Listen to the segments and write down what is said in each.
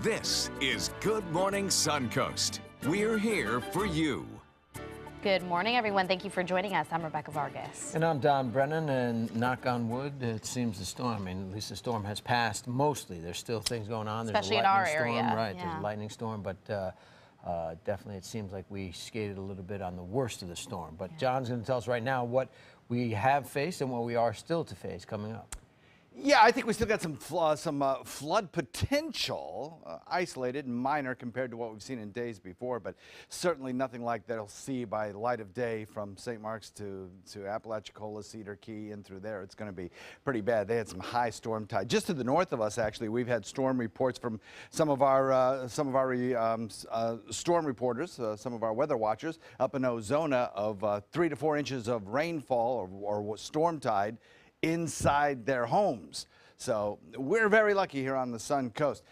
This is Good Morning Suncoast. We're here for you. Good morning, everyone. Thank you for joining us. I'm Rebecca Vargas. And I'm Don Brennan, and knock on wood, it seems the storm, at least the storm has passed mostly. There's still things going on. Especially There's a in our lightning storm, area. right? Yeah. There's a lightning storm, but definitely it seems like we skated a little bit on the worst of the storm. But John's going to tell us right now what we have faced and what we are still to face coming up. Yeah, I think we still got some flood potential, isolated and minor compared to what we've seen in days before, but certainly nothing like they'll see by light of day from St. Mark's to Apalachicola, Cedar Key, and through there. It's going to be pretty bad. They had some high storm tide. Just to the north of us, actually, we've had storm reports from some of our storm reporters, some of our weather watchers up in Ozona of 3 to 4 inches of rainfall or storm tide inside their homes. So we're very lucky here on the Sun Coast.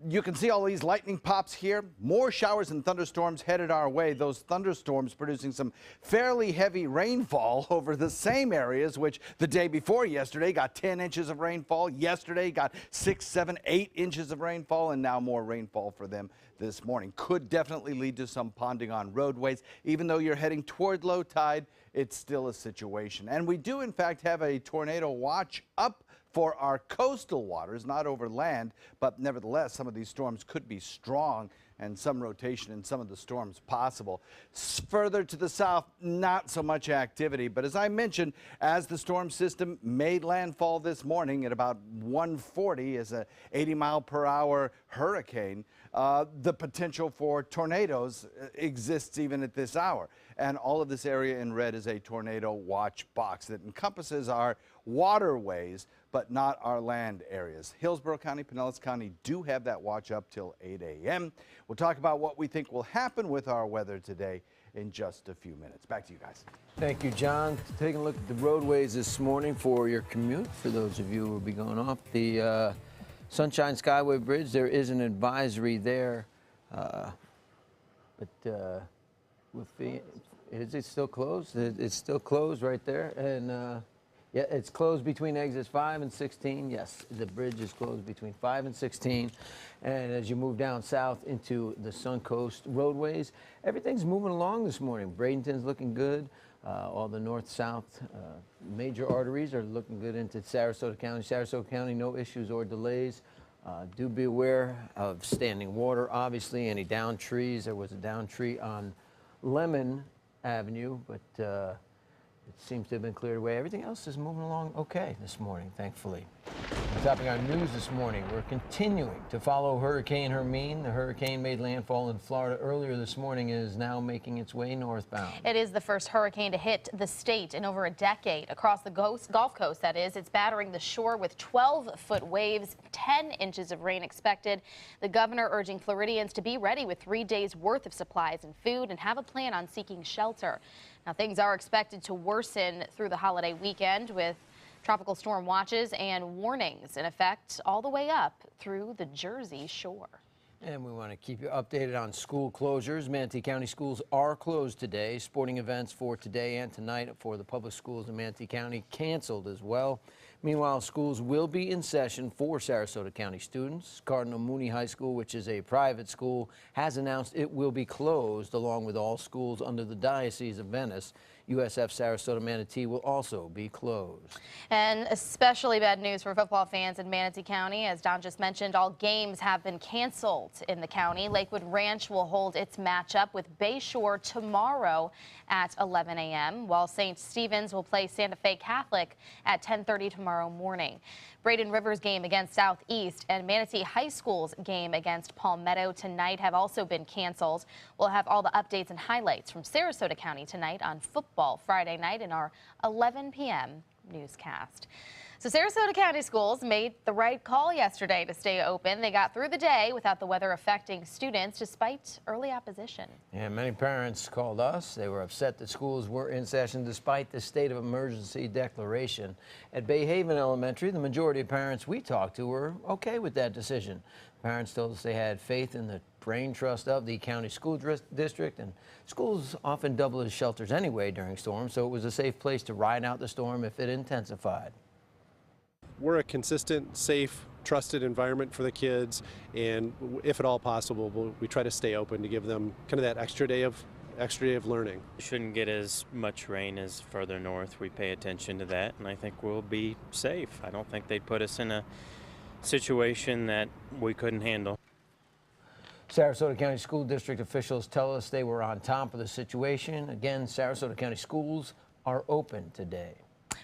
You can see all these lightning pops here. More showers and thunderstorms headed our way. Those thunderstorms producing some fairly heavy rainfall over the same areas, which the day before yesterday got 10 inches of rainfall. Yesterday got 6, 7, 8 inches of rainfall, and now more rainfall for them this morning. Could definitely lead to some ponding on roadways. Even though you're heading toward low tide, it's still a situation. And we do, in fact, have a tornado watch up for our coastal waters, not over land, but nevertheless, some of these storms could be strong and some rotation in some of the storms possible. Further to the south, not so much activity, but as I mentioned, as the storm system made landfall this morning at about 1:40 as a 80-mile-per-hour hurricane, the potential for tornadoes exists even at this hour. And all of this area in red is a tornado watch box that encompasses our waterways, but not our land areas. Hillsborough County, Pinellas County do have that watch up till 8 a.m. We'll talk about what we think will happen with our weather today in just a few minutes. Back to you guys. Thank you, John. Taking a look at the roadways this morning for your commute. For those of you who will be going off the Sunshine Skyway Bridge, there is an advisory there, is it still closed? It's still closed right there, and yeah, it's closed between exits 5 and 16. Yes, the bridge is closed between 5 and 16, and as you move down south into the Suncoast roadways, everything's moving along this morning. Bradenton's looking good. All the north-south major arteries are looking good into Sarasota County. Sarasota County, no issues or delays. Do be aware of standing water, obviously, any downed trees. There was a downed tree on Lemon Avenue, but it seems to have been cleared away. Everything else is moving along okay this morning, thankfully. Topping our news this morning, we're continuing to follow Hurricane Hermine. The hurricane made landfall in Florida earlier this morning and is now making its way northbound. It is the first hurricane to hit the state in over a decade. Across the Gulf Coast, that is. It's battering the shore with 12-foot waves, 10 inches of rain expected. The governor urging Floridians to be ready with 3 days worth of supplies and food and have a plan on seeking shelter. Now, things are expected to worsen through the holiday weekend with tropical storm watches and warnings in effect all the way up through the Jersey Shore. And we want to keep you updated on school closures. Manatee County schools are closed today. Sporting events for today and tonight for the public schools in Manatee County canceled as well. Meanwhile, schools will be in session for Sarasota County students. Cardinal Mooney High School, which is a private school, has announced it will be closed along with all schools under the Diocese of Venice. USF Sarasota Manatee will also be closed. And especially bad news for football fans in Manatee County. As Don just mentioned, all games have been canceled in the county. Lakewood Ranch will hold its matchup with Bayshore tomorrow at 11 a.m., while St. Stephen's will play Santa Fe Catholic at 10:30 tomorrow morning. Braden River's game against Southeast and Manatee High School's game against Palmetto tonight have also been canceled. We'll have all the updates and highlights from Sarasota County tonight on Football Friday night in our 11 p.m. newscast. So Sarasota County schools made the right call yesterday to stay open. They got through the day without the weather affecting students despite early opposition. And many parents called us. They were upset that schools were in session despite the state of emergency declaration. At Bay Haven Elementary, the majority of parents we talked to were okay with that decision. Parents told us they had faith in the brain trust of the county school district, and schools often double as shelters anyway during storms, so it was a safe place to ride out the storm if it intensified. we're a consistent, safe, trusted environment for the kids, and if at all possible, we try to stay open to give them kind of that extra day of learning. Shouldn't get as much rain as further north. We pay attention to that, and I think we'll be safe. I don't think they'd put us in a situation that we couldn't handle. Sarasota County School District officials tell us they were on top of the situation. Again, Sarasota County schools are open today.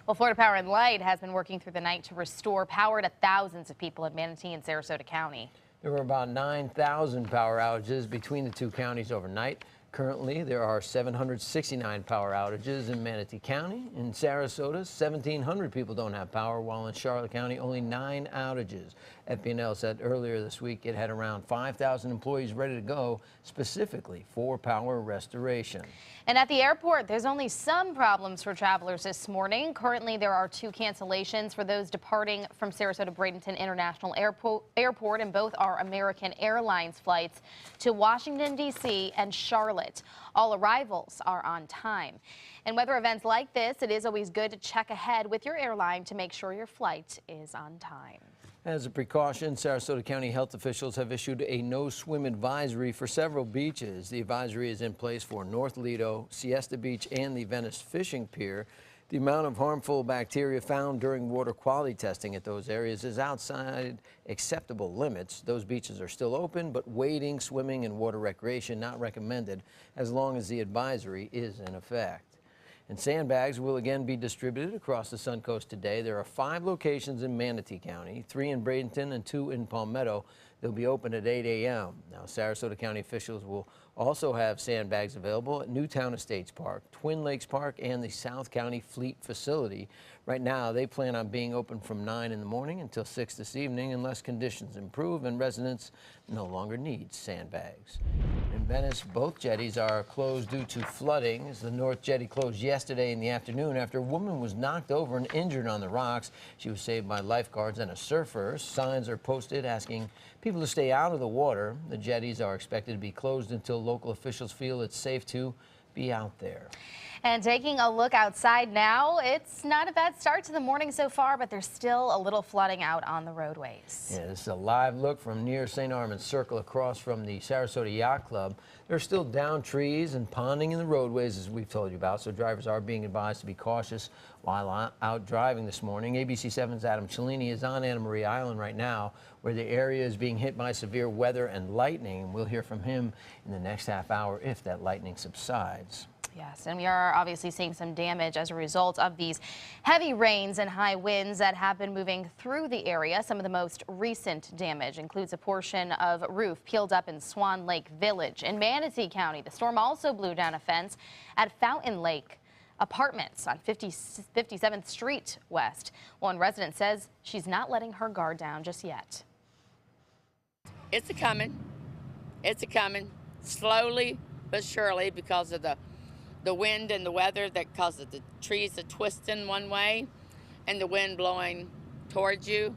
Well, Florida Power and Light has been working through the night to restore power to thousands of people in Manatee and Sarasota County. There were about 9,000 power outages between the two counties overnight. Currently, there are 769 power outages in Manatee County. In Sarasota, 1,700 people don't have power, while in Charlotte County, only 9 outages. FP&L said earlier this week it had around 5,000 employees ready to go specifically for power restoration. And at the airport, there's only some problems for travelers this morning. Currently, there are 2 cancellations for those departing from Sarasota Bradenton International Airport, and both are American Airlines flights to Washington, D.C. and Charlotte. All arrivals are on time. And weather events like this, it is always good to check ahead with your airline to make sure your flight is on time. As a precaution, Sarasota County health officials have issued a no-swim advisory for several beaches. The advisory is in place for North Lido, Siesta Beach, and the Venice Fishing Pier. The amount of harmful bacteria found during water quality testing at those areas is outside acceptable limits. Those beaches are still open, but wading, swimming, and water recreation not recommended as long as the advisory is in effect. And sandbags will again be distributed across the Suncoast today. There are 5 locations in Manatee County, 3 in Bradenton and 2 in Palmetto. They'll be open at 8 a.m. Now, Sarasota County officials will also have sandbags available at Newtown Estates Park, Twin Lakes Park, and the South County Fleet Facility. Right now, they plan on being open from 9 in the morning until 6 this evening unless conditions improve and residents no longer need sandbags. In Venice, both jetties are closed due to flooding. As the North Jetty closed yesterday in the afternoon after a woman was knocked over and injured on the rocks. She was saved by lifeguards and a surfer. Signs are posted asking people to stay out of the water. The jetties are expected to be closed until local officials feel it's safe to be out there. And taking a look outside now, it's not a bad start to the morning so far, but there's still a little flooding out on the roadways. Yeah, this is a live look from near St. Armand's Circle across from the Sarasota Yacht Club. There are still down trees and ponding in the roadways, as we've told you about, so drivers are being advised to be cautious while out driving this morning. ABC 7's Adam Cellini is on Anna Maria Island right now, where the area is being hit by severe weather and lightning. We'll hear from him in the next half hour if that lightning subsides. Yes, and we are obviously seeing some damage as a result of these heavy rains and high winds that have been moving through the area. Some of the most recent damage includes a portion of roof peeled up in Swan Lake Village. In Manatee County, the storm also blew down a fence at Fountain Lake Apartments on 57th Street West. One resident says she's not letting her guard down just yet. It's a-coming. It's a-coming. Slowly but surely, because of the wind and the weather that causes the trees to twist in one way and the wind blowing towards you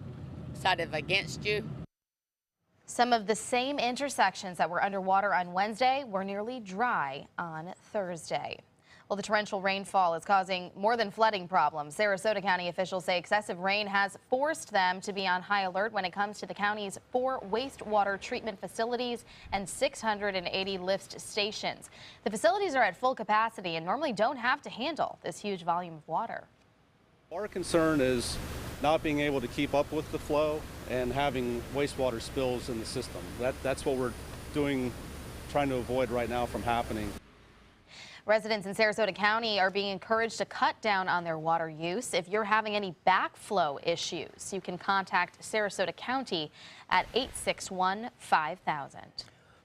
instead of against you. Some of the same intersections that were underwater on Wednesday were nearly dry on Thursday. Well, the torrential rainfall is causing more than flooding problems. Sarasota County officials say excessive rain has forced them to be on high alert when it comes to the county's 4 wastewater treatment facilities and 680 lift stations. The facilities are at full capacity and normally don't have to handle this huge volume of water. Our concern is not being able to keep up with the flow and having wastewater spills in the system. That's what we're trying to avoid right now from happening. Residents in Sarasota County are being encouraged to cut down on their water use. If you're having any backflow issues, you can contact Sarasota County at 861-5000.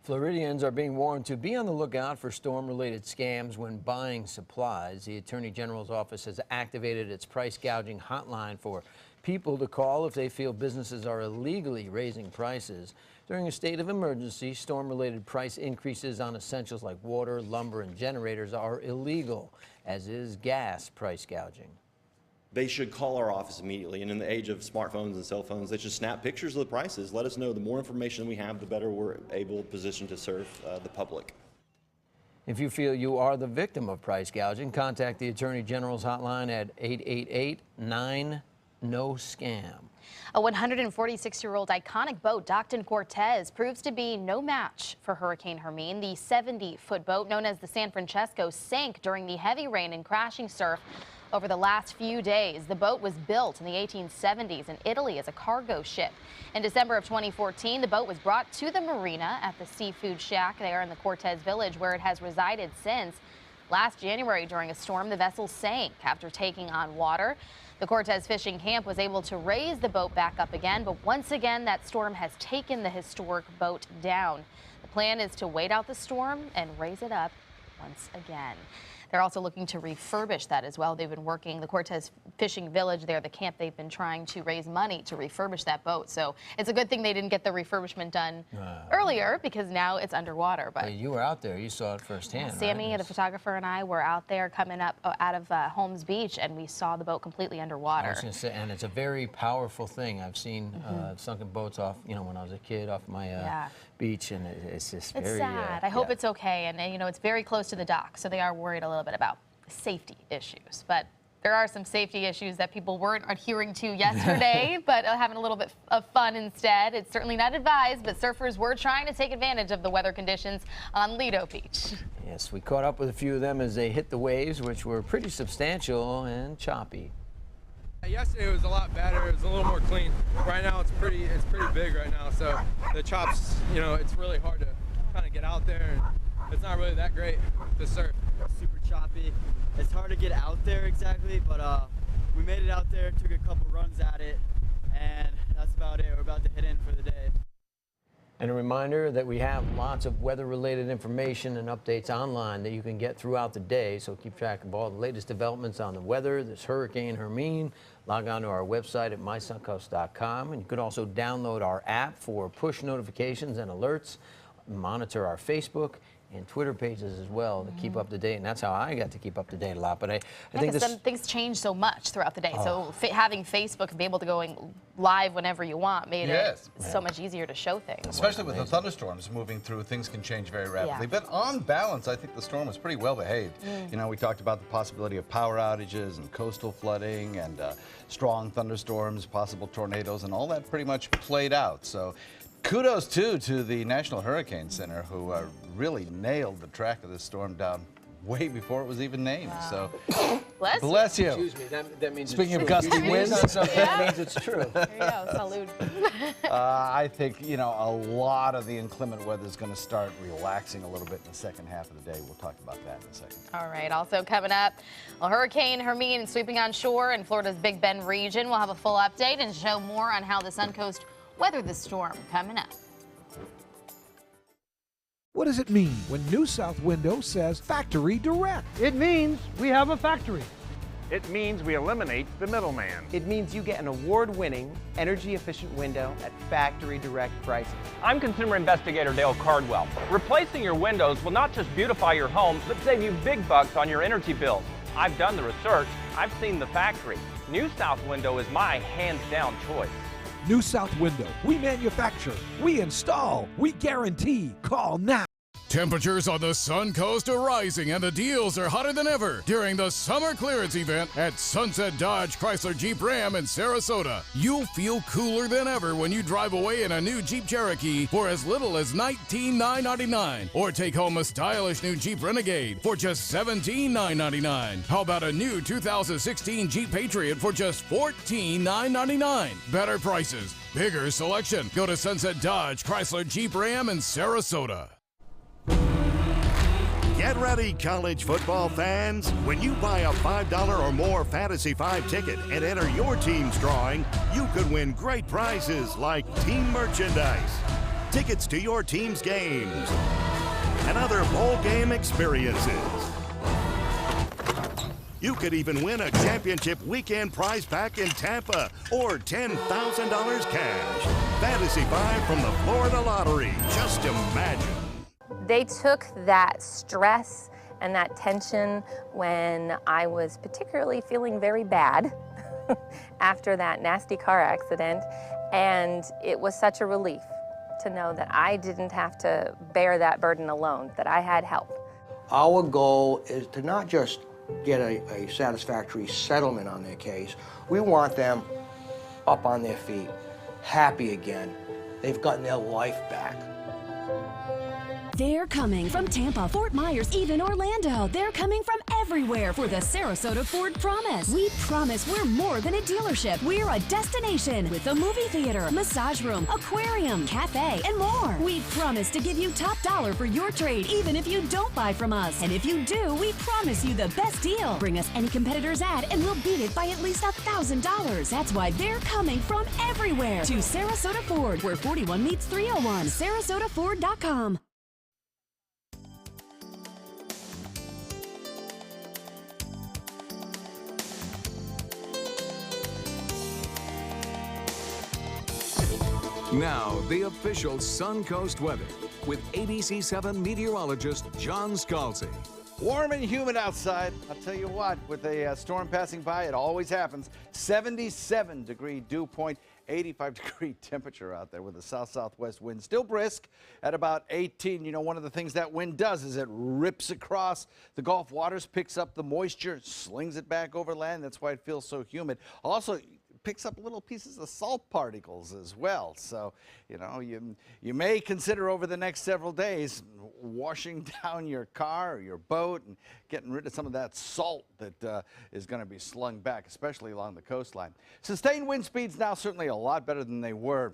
Floridians are being warned to be on the lookout for storm-related scams when buying supplies. The Attorney General's office has activated its price gouging hotline for people to call if they feel businesses are illegally raising prices. During a state of emergency, storm-related price increases on essentials like water, lumber, and generators are illegal, as is gas price gouging. They should call our office immediately, and in the age of smartphones and cell phones, they should snap pictures of the prices. Let us know. The more information we have, the better we're able positioned to serve the public. If you feel you are the victim of price gouging, contact the Attorney General's hotline at no scam. A 146-year-old iconic boat docked in Cortez proves to be no match for Hurricane Hermine. The 70-foot boat known as the San Francesco sank during the heavy rain and crashing surf over the last few days. The boat was built in the 1870s in Italy as a cargo ship. In December of 2014, the boat was brought to the marina at the Seafood Shack there in the Cortez Village, where it has resided since. Last January, during a storm, the vessel sank after taking on water. The Cortez Fishing Camp was able to raise the boat back up again, but once again, that storm has taken the historic boat down. The plan is to wait out the storm and raise it up once again. They're also looking to refurbish that as well. They've been working, the Cortez Fishing Village there, the camp, they've been trying to raise money to refurbish that boat. So it's a good thing they didn't get the refurbishment done earlier, because now it's underwater. But you were out there, you saw it firsthand. Sammy, right? the photographer, and I were out there coming up out of Holmes Beach, and we saw the boat completely underwater. I was going to say, and it's a very powerful thing. I've seen sunken boats off, when I was a kid, off my beach, and it's just very sad. I hope it's okay, and it's very close to the dock, so they are worried a little bit about safety issues. But there are some safety issues that people weren't adhering to yesterday, but having a little bit of fun instead. It's certainly not advised, but surfers were trying to take advantage of the weather conditions on Lido Beach. Yes, we caught up with a few of them as they hit the waves, which were pretty substantial and choppy. Yesterday it was a lot better. It was a little more clean. Right now it's pretty big right now. So the chops, it's really hard to kind of get out there, and it's not really that great to surf. Super choppy. It's hard to get out there exactly, but we made it out there, took a couple runs at it, and that's about it. We're about to hit in for the day. And a reminder that we have lots of weather-related information and updates online that you can get throughout the day, so keep track of all the latest developments on the weather, this Hurricane Hermine. Log on to our website at mysuncoast.com, and you can also download our app for push notifications and alerts, monitor our Facebook and Twitter pages as well to keep up to date, and that's how I got to keep up to date a lot. But I think some things change so much throughout the day. So having Facebook and be able to go live whenever you want made it so much easier to show things. Especially with the thunderstorms moving through, things can change very rapidly. But on balance, I think the storm was pretty well behaved. We talked about the possibility of power outages and coastal flooding and strong thunderstorms, possible tornadoes, and all that pretty much played out. So kudos, too, to the National Hurricane Center, who really nailed the track of this storm down way before it was even named. Wow. So bless you. Excuse me, that means Speaking it's of true. gusty winds, that means it's true. There you go, salute. I think, a lot of the inclement weather is going to start relaxing a little bit in the second half of the day. We'll talk about that in a second. All right, also coming up, Hurricane Hermine sweeping on shore in Florida's Big Bend region. We'll have a full update and show more on how the Suncoast weathered the storm coming up. What does it mean when New South Window says Factory Direct? It means we have a factory. It means we eliminate the middleman. It means you get an award-winning, energy-efficient window at factory direct prices. I'm consumer investigator Dale Cardwell. Replacing your windows will not just beautify your home, but save you big bucks on your energy bills. I've done the research. I've seen the factory. New South Window is my hands-down choice. New South Window. We manufacture, we install, we guarantee. Call now. Temperatures on the Suncoast are rising and the deals are hotter than ever during the summer clearance event at Sunset Dodge Chrysler Jeep Ram in Sarasota. You'll feel cooler than ever when you drive away in a new Jeep Cherokee for as little as $19,999, or take home a stylish new Jeep Renegade for just $17,999. How about a new 2016 Jeep Patriot for just $14,999? Better prices, bigger selection. Go to Sunset Dodge Chrysler Jeep Ram in Sarasota. Get ready, college football fans. When you buy a $5 or more Fantasy 5 ticket and enter your team's drawing, you could win great prizes like team merchandise, tickets to your team's games, and other bowl game experiences. You could even win a championship weekend prize pack in Tampa or $10,000 cash. Fantasy 5 from the Florida Lottery. Just imagine. They took that stress and that tension when I was particularly feeling very bad after that nasty car accident, and it was such a relief to know that I didn't have to bear that burden alone, that I had help. Our goal is to not just get a satisfactory settlement on their case. We want them up on their feet, happy again. They've gotten their life back. They're coming from Tampa, Fort Myers, even Orlando. They're coming from everywhere for the Sarasota Ford Promise. We promise we're more than a dealership. We're a destination with a movie theater, massage room, aquarium, cafe, and more. We promise to give you top dollar for your trade, even if you don't buy from us. And if you do, we promise you the best deal. Bring us any competitor's ad and we'll beat it by at least $1,000. That's why they're coming from everywhere to Sarasota Ford, where 41 meets 301. SarasotaFord.com. Now, the official Suncoast weather with ABC7 meteorologist John Scalzi. Warm and humid outside. I'll tell you what, with a storm passing by, it always happens. 77-degree dew point, 85-degree temperature out there with a south-southwest wind. Still brisk at about 18. You know, one of the things that wind does is it rips across the Gulf waters, picks up the moisture, slings it back over land. That's why it feels so humid. Also, picks up little pieces of salt particles as well. So, you know, you may consider over the next several days washing down your car or your boat and getting rid of some of that salt that is going to be slung back, especially along the coastline. Sustained wind speeds now certainly a lot better than they were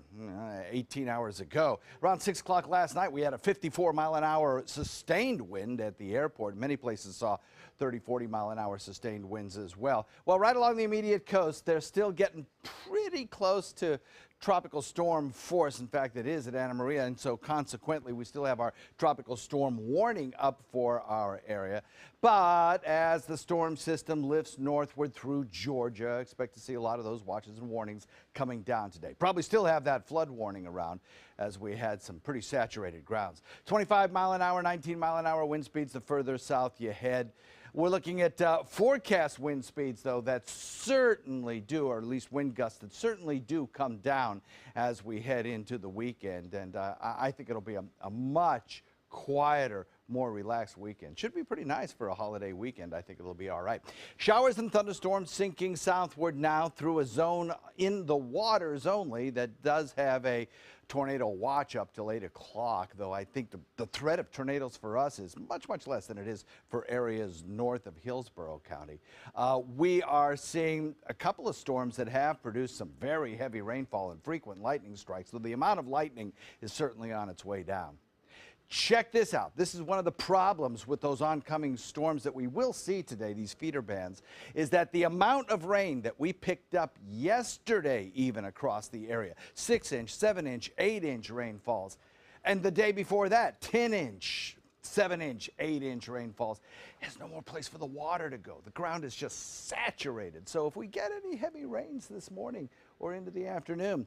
18 hours ago. Around 6 o'clock last night, we had a 54-mile-an-hour sustained wind at the airport. Many places saw 30, 40-mile-an-hour sustained winds as well. Well, right along the immediate coast, they're still getting pretty close to tropical storm force. In fact, it is at Anna Maria, and so consequently, we still have our tropical storm warning up for our area. But as the storm system lifts northward through Georgia, expect to see a lot of those watches and warnings coming down today. Probably still have that flood warning around as we had some pretty saturated grounds. 25-mile-an-hour, 19-mile-an-hour wind speeds the further south you head. We're looking at forecast wind speeds, though, that certainly do, or at least wind gusts that certainly do come down as we head into the weekend. And I think it'll be a much quieter, more relaxed weekend. Should be pretty nice for a holiday weekend. I think it'll be all right. Showers and thunderstorms sinking southward now through a zone in the waters only that does have a tornado watch up till 8 o'clock, though I think the threat of tornadoes for us is much, much less than it is for areas north of Hillsborough County. We are seeing a couple of storms that have produced some very heavy rainfall and frequent lightning strikes, so the amount of lightning is certainly on its way down. Check this out. This is one of the problems with those oncoming storms that we will see today, these feeder bands, is that the amount of rain that we picked up yesterday even across the area, 6-inch, 7-inch, 8-inch rainfalls, and the day before that, 10-inch, 7-inch, 8-inch rainfalls. There's no more place for the water to go. The ground is just saturated. So if we get any heavy rains this morning or into the afternoon,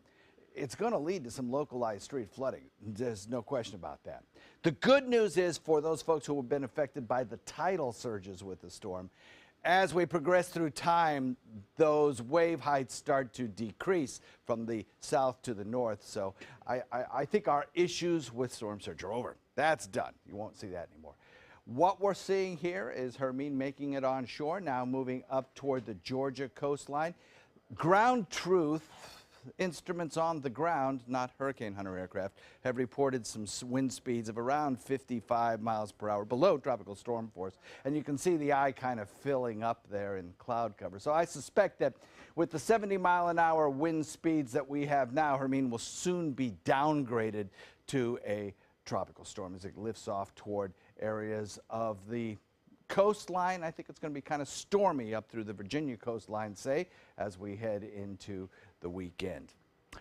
it's going to lead to some localized street flooding. There's no question about that. The good news is for those folks who have been affected by the tidal surges with the storm, as we progress through time, those wave heights start to decrease from the south to the north. So I think our issues with storm surge are over. That's done. You won't see that anymore. What we're seeing here is Hermine making it on shore, now moving up toward the Georgia coastline. Ground truth. Instruments on the ground, not Hurricane Hunter aircraft, have reported some wind speeds of around 55 miles per hour, below tropical storm force. And you can see the eye kind of filling up there in cloud cover. So I suspect that with the 70-mile-an-hour wind speeds that we have now, Hermine will soon be downgraded to a tropical storm as it lifts off toward areas of the coastline. I think it's going to be kind of stormy up through the Virginia coastline, say, as we head into the weekend.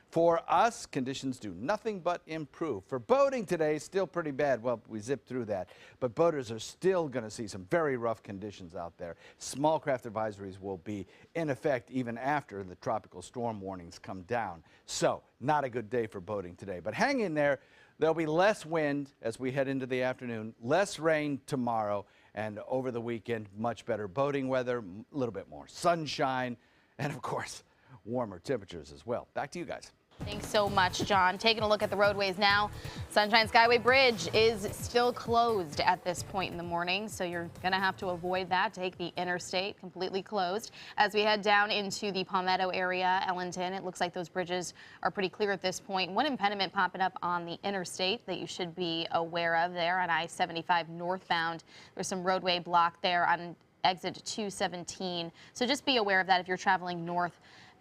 For us, conditions do nothing but improve. For boating today, still pretty bad. Well, we zipped through that. But boaters are still going to see some very rough conditions out there. Small craft advisories will be in effect even after the tropical storm warnings come down. So, not a good day for boating today. But hang in there. There'll be less wind as we head into the afternoon, less rain tomorrow, and over the weekend, much better boating weather, a little bit more sunshine, and of course, warmer temperatures as well. Back to you guys. Thanks so much, John. Taking a look at the roadways now. Sunshine Skyway Bridge is still closed at this point in the morning, so you're going to have to avoid that. Take the interstate completely closed. As we head down into the Palmetto area, Ellington, it looks like those bridges are pretty clear at this point. One impediment popping up on the interstate that you should be aware of there on I-75 northbound. There's some roadway block there on exit 217, so just be aware of that if you're traveling north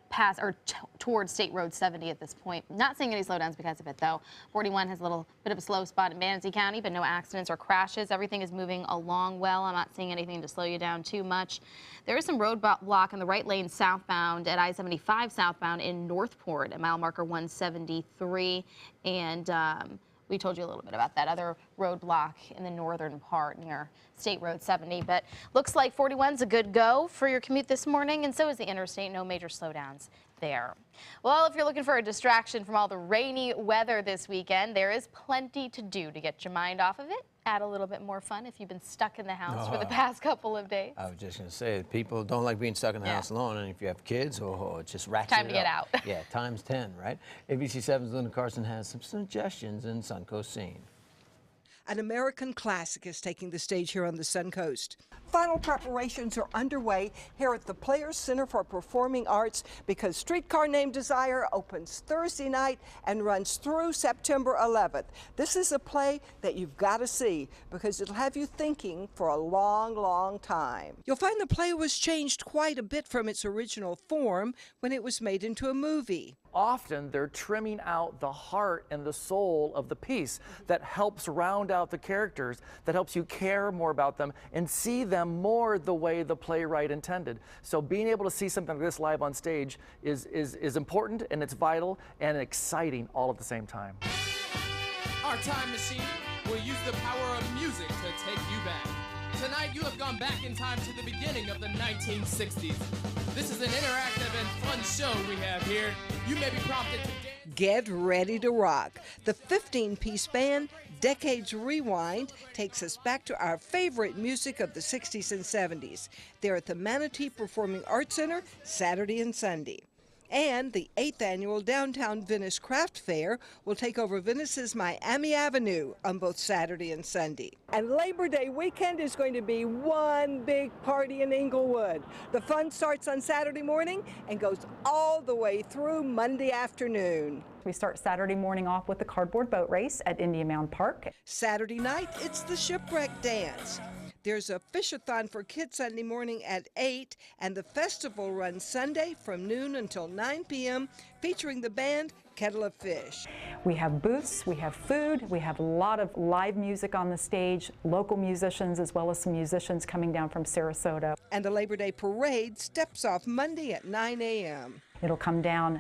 past or towards State Road 70 at this point. Not seeing any slowdowns because of it, though. 41 has a little bit of a slow spot in Manatee County, but no accidents or crashes. Everything is moving along well. I'm not seeing anything to slow you down too much. There is some road block in the right lane southbound at I-75 southbound in Northport at mile marker 173, and we told you a little bit about that other roadblock in the northern part near State Road 70. But looks like 41's a good go for your commute this morning, and so is the interstate. No major slowdowns there. Well, if you're looking for a distraction from all the rainy weather this weekend, there is plenty to do to get your mind off of it. Add a little bit more fun if you've been stuck in the house for the past couple of days. I was just going to say, people don't like being stuck in the house alone, and if you have kids, it just ratchets Time to get out. Yeah, times 10, right? ABC7's Linda Carson has some suggestions in Suncoast Scene. An American classic is taking the stage here on the Suncoast. Final preparations are underway here at the Players Center for Performing Arts because Streetcar Named Desire opens Thursday night and runs through September 11th. This is a play that you've got to see because it'll have you thinking for a long, long time. You'll find the play was changed quite a bit from its original form when it was made into a movie. Often they're trimming out the heart and the soul of the piece that helps round out the characters, that helps you care more about them and see them more the way the playwright intended. So being able to see something like this live on stage is important, and it's vital and exciting all at the same time. Our time machine will use the power of music to take you back. Tonight you have gone back in time to the beginning of the 1960s. This is an interactive and fun show we have here. You may be prompted to dance. Get ready to rock. The 15-piece band, Decades Rewind, takes us back to our favorite music of the 60s and 70s. They're at the Manatee Performing Arts Center Saturday and Sunday. And the 8th annual Downtown Venice Craft Fair will take over Venice's Miami Avenue on both Saturday and Sunday. And Labor Day weekend is going to be one big party in Inglewood. The fun starts on Saturday morning and goes all the way through Monday afternoon. We start Saturday morning off with the cardboard boat race at Indian Mound Park. Saturday night, it's the Shipwreck Dance. There's a fish-a-thon for kids Sunday morning at 8, and the festival runs Sunday from noon until 9 p.m., featuring the band Kettle of Fish. We have booths, we have food, we have a lot of live music on the stage, local musicians as well as some musicians coming down from Sarasota. And the Labor Day Parade steps off Monday at 9 a.m. It'll come down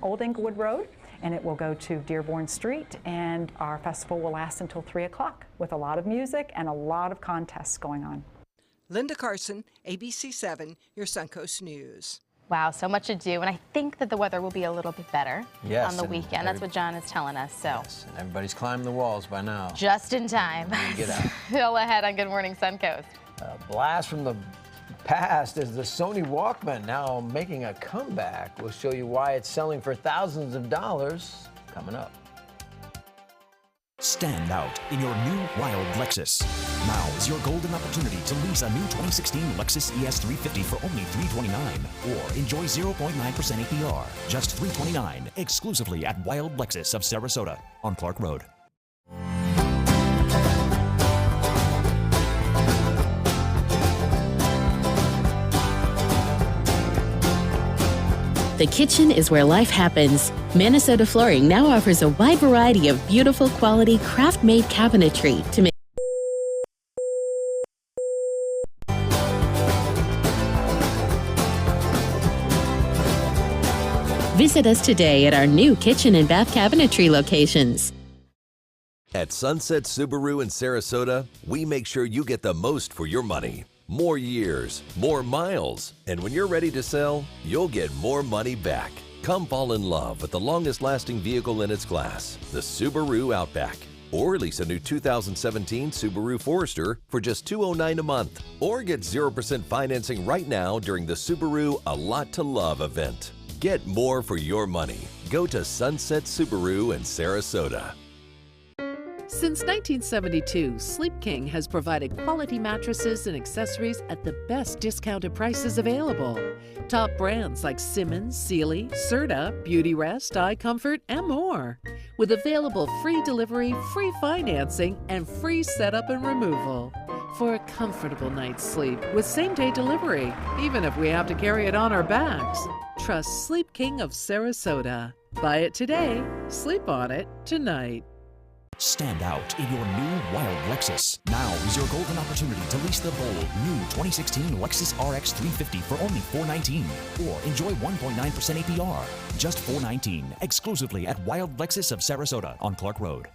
Old Inglewood Road, and it will go to Dearborn Street, and our festival will last until 3 o'clock with a lot of music and a lot of contests going on. Linda Carson, ABC7, your Suncoast News. Wow, so much to do, and I think that the weather will be a little bit better on the weekend. That's what John is telling us. So yes, and everybody's climbing the walls by now. Just in time. Get out. Still ahead on Good Morning Suncoast. A blast from the past is the Sony Walkman now making a comeback. We'll show you why it's selling for thousands of dollars coming up. Stand out in your new Wild Lexus. Now is your golden opportunity to lease a new 2016 Lexus ES350 for only $329, or enjoy 0.9% APR, just $329, exclusively at Wild Lexus of Sarasota on Clark Road. The kitchen is where life happens. Minnesota Flooring now offers a wide variety of beautiful quality craft-made cabinetry to make. Visit us today at our new kitchen and bath cabinetry locations. At Sunset Subaru in Sarasota, we make sure you get the most for your money. More years, more miles, and when you're ready to sell, you'll get more money back. Come fall in love with the longest-lasting vehicle in its class, the Subaru Outback. Or lease a new 2017 Subaru Forester for just $209 a month. Or get 0% financing right now during the Subaru A Lot to Love event. Get more for your money. Go to Sunset Subaru in Sarasota. Since 1972, Sleep King has provided quality mattresses and accessories at the best discounted prices available. Top brands like Simmons, Sealy, Serta, Beautyrest, iComfort, and more. With available free delivery, free financing, and free setup and removal. For a comfortable night's sleep with same-day delivery, even if we have to carry it on our backs. Trust Sleep King of Sarasota. Buy it today, sleep on it tonight. Stand out in your new wild Lexus. Now is your golden opportunity to lease the bold new 2016 Lexus RX 350 for only $419, or enjoy 1.9% APR, just $419, exclusively at Wild Lexus of Sarasota on Clark Road.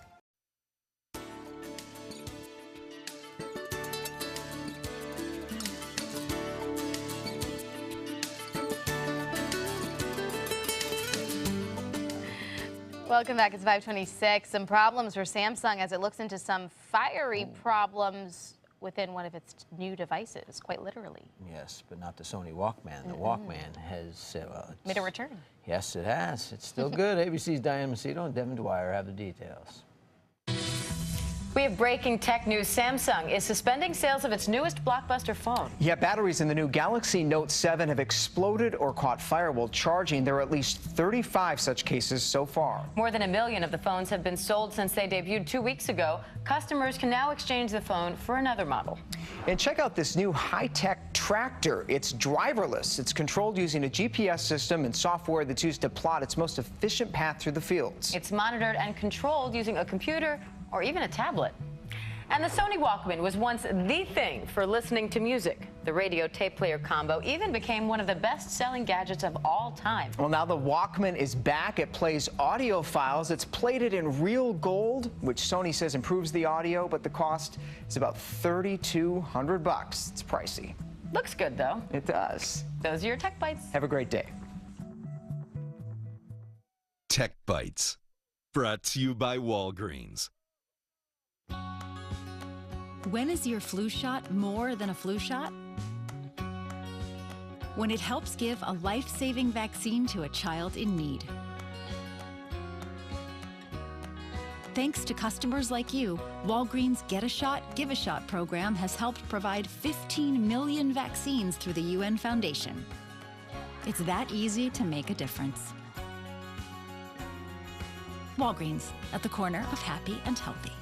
Welcome back. It's 5:26. Some problems for Samsung as it looks into some fiery problems within one of its new devices, quite literally. Yes, but not the Sony Walkman. The Walkman has made a return. Yes, it has. It's still good. ABC's Diane Macedo and Devin Dwyer have the details. We have breaking tech news. Samsung is suspending sales of its newest blockbuster phone. Yeah, batteries in the new Galaxy Note 7 have exploded or caught fire while charging. There are at least 35 such cases so far. More than 1 million of the phones have been sold since they debuted 2 weeks ago. Customers can now exchange the phone for another model. And check out this new high-tech tractor. It's driverless. It's controlled using a GPS system and software that's used to plot its most efficient path through the fields. It's monitored and controlled using a computer or even a tablet. And the Sony Walkman was once the thing for listening to music. The radio tape player combo even became one of the best-selling gadgets of all time. Well, now the Walkman is back. It plays audio files. It's plated in real gold, which Sony says improves the audio, but the cost is about $3,200. It's pricey. Looks good, though. It does. Those are your Tech Bites. Have a great day. Tech Bites, brought to you by Walgreens. When is your flu shot more than a flu shot? When it helps give a life-saving vaccine to a child in need. Thanks to customers like you, Walgreens Get a Shot, Give a Shot program has helped provide 15 million vaccines through the UN Foundation. It's that easy to make a difference. Walgreens, at the corner of happy and healthy.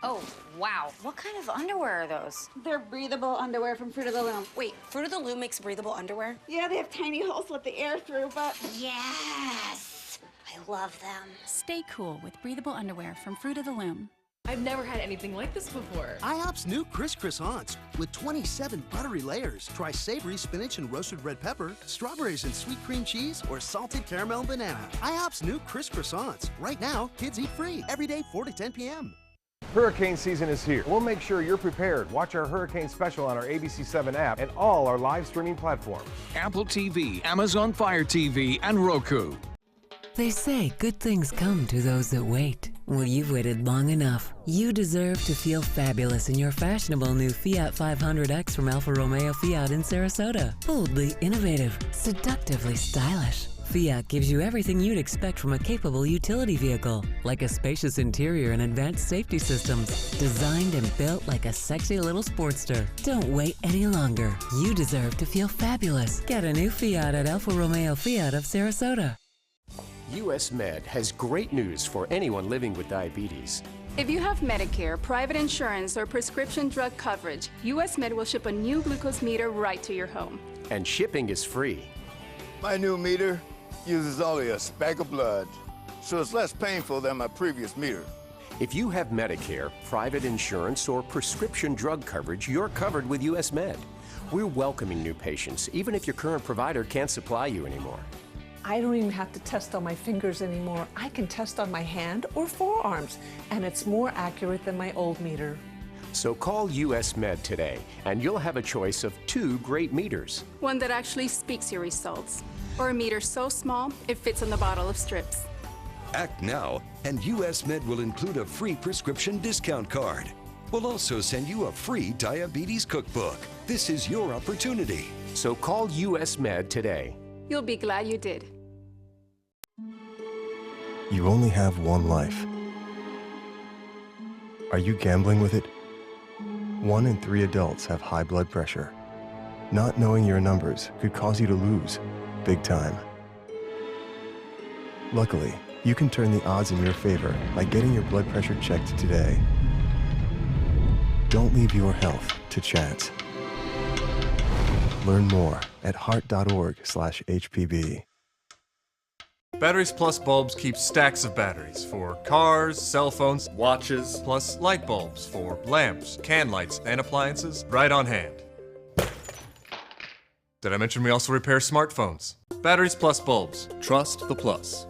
Oh, wow. What kind of underwear are those? They're breathable underwear from Fruit of the Loom. Wait, Fruit of the Loom makes breathable underwear? Yeah, they have tiny holes to let the air through, but... Yes! I love them. Stay cool with breathable underwear from Fruit of the Loom. I've never had anything like this before. IHOP's new Crisp Croissants with 27 buttery layers. Try savory spinach and roasted red pepper, strawberries and sweet cream cheese, or salted caramel and banana. IHOP's new Crisp Croissants. Right now, kids eat free. Every day, 4 to 10 p.m. Hurricane season is here. We'll make sure you're prepared. Watch our hurricane special on our ABC7 app and all our live streaming platforms. Apple TV, Amazon Fire TV, and Roku. They say good things come to those that wait. Well, you've waited long enough. You deserve to feel fabulous in your fashionable new Fiat 500X from Alfa Romeo Fiat in Sarasota. Boldly innovative, seductively stylish. Fiat gives you everything you'd expect from a capable utility vehicle, like a spacious interior and advanced safety systems, designed and built like a sexy little Sportster. Don't wait any longer. You deserve to feel fabulous. Get a new Fiat at Alfa Romeo Fiat of Sarasota. US Med has great news for anyone living with diabetes. If you have Medicare, private insurance, or prescription drug coverage, US Med will ship a new glucose meter right to your home. And shipping is free. My new meter uses only a speck of blood, so it's less painful than my previous meter. If you have Medicare, private insurance, or prescription drug coverage, you're covered with US Med. We're welcoming new patients, even if your current provider can't supply you anymore. I don't even have to test on my fingers anymore. I can test on my hand or forearms, and it's more accurate than my old meter. So call US Med today, and you'll have a choice of 2 great meters. One that actually speaks your results, or a meter so small it fits in the bottle of strips. Act now, and US Med will include a free prescription discount card. We'll also send you a free diabetes cookbook. This is your opportunity. So call US Med today. You'll be glad you did. You only have one life. Are you gambling with it? 1 in 3 adults have high blood pressure. Not knowing your numbers could cause you to lose, big time. Luckily, you can turn the odds in your favor by getting your blood pressure checked today. Don't leave your health to chance. Learn more at heart.org/HPB. Batteries Plus bulbs keep stacks of batteries for cars, cell phones, watches, plus light bulbs for lamps, can lights, and appliances right on hand. Did I mention we also repair smartphones? Batteries Plus bulbs. Trust the plus.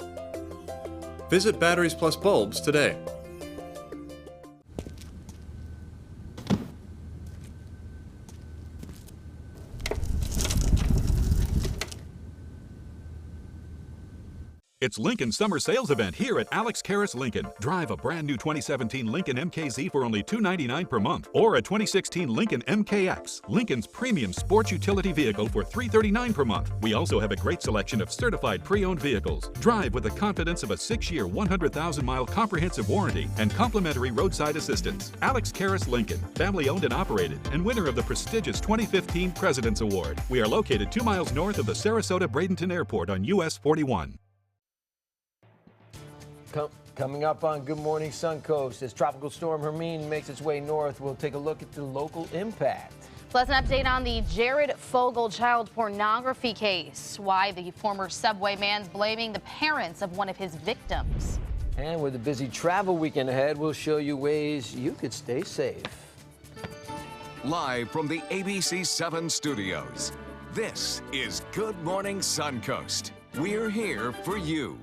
Visit Batteries Plus bulbs today. It's Lincoln's summer sales event here at Alex Karras Lincoln. Drive a brand new 2017 Lincoln MKZ for only $299 per month, or a 2016 Lincoln MKX, Lincoln's premium sports utility vehicle, for $339 per month. We also have a great selection of certified pre-owned vehicles. Drive with the confidence of a 6-year, 100,000-mile comprehensive warranty and complimentary roadside assistance. Alex Karras Lincoln, family owned and operated, and winner of the prestigious 2015 President's Award. We are located 2 miles north of the Sarasota-Bradenton Airport on US 41. Coming up on Good Morning Suncoast, as Tropical Storm Hermine makes its way north, we'll take a look at the local impact. Plus an update on the Jared Fogle child pornography case, why the former Subway man's blaming the parents of one of his victims. And with a busy travel weekend ahead, we'll show you ways you could stay safe. Live from the ABC 7 studios, this is Good Morning Suncoast. We're here for you.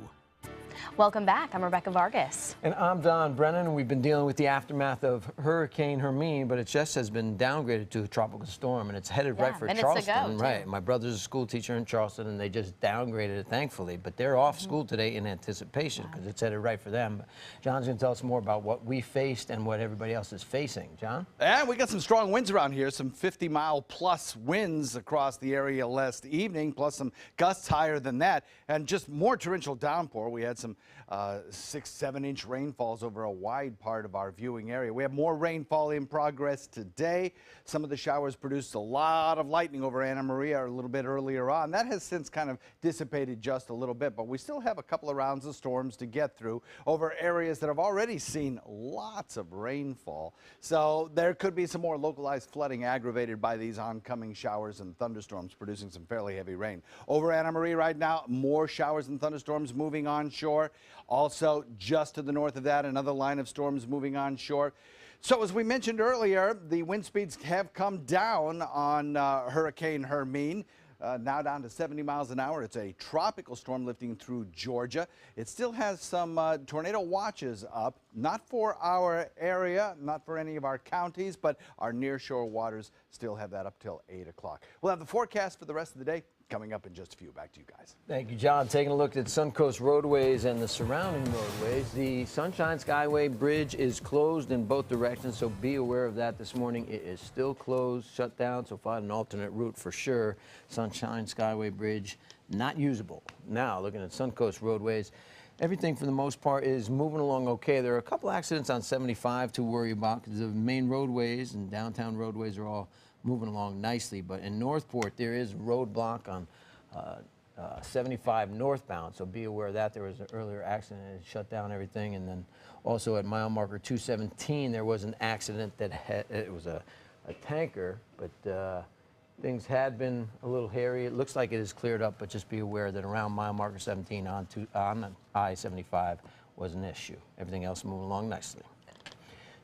Welcome back. I'm Rebecca Vargas. And I'm Don Brennan, and we've been dealing with the aftermath of Hurricane Hermine, but it just has been downgraded to a tropical storm, and it's headed right for Charleston. Right. My brother's a school teacher in Charleston, and they just downgraded it, thankfully. But they're off school today in anticipation because it's headed right for them. John's going to tell us more about what we faced and what everybody else is facing. John? And we got some strong winds around here, some 50-mile-plus winds across the area last evening, plus some gusts higher than that, and just more torrential downpour. We had some 6-7-inch rainfalls over a wide part of our viewing area. We have more rainfall in progress today. Some of the showers produced a lot of lightning over Anna Maria a little bit earlier on. That has since kind of dissipated just a little bit, but we still have a couple of rounds of storms to get through over areas that have already seen lots of rainfall. So there could be some more localized flooding aggravated by these oncoming showers and thunderstorms producing some fairly heavy rain. Over Anna Maria right now, more showers and thunderstorms moving onshore. Also, just to the north of that, another line of storms moving onshore. So as we mentioned earlier, the wind speeds have come down on Hurricane Hermine. Now down to 70 miles an hour. It's a tropical storm lifting through Georgia. It still has some tornado watches up, not for our area, not for any of our counties, but our nearshore waters still have that up till 8 o'clock. We'll have the forecast for the rest of the day coming up in just a few. Back to you guys. Thank you, John. Taking a look at Suncoast roadways and the surrounding roadways. The Sunshine Skyway Bridge is closed in both directions, so be aware of that this morning. It is still closed, shut down, so find an alternate route for sure. Sunshine Skyway Bridge not usable. Now, looking at Suncoast roadways, everything for the most part is moving along okay. There are a couple accidents on 75 to worry about because the main roadways and downtown roadways are all moving along nicely, but in Northport there is a roadblock on 75 northbound, so be aware of that. There was an earlier accident and it shut down everything. And then also at mile marker 217 there was an accident that it was a tanker, but things had been a little hairy. It looks like it is cleared up, but just be aware that around mile marker 17 on I-75 was an issue. Everything else moving along nicely.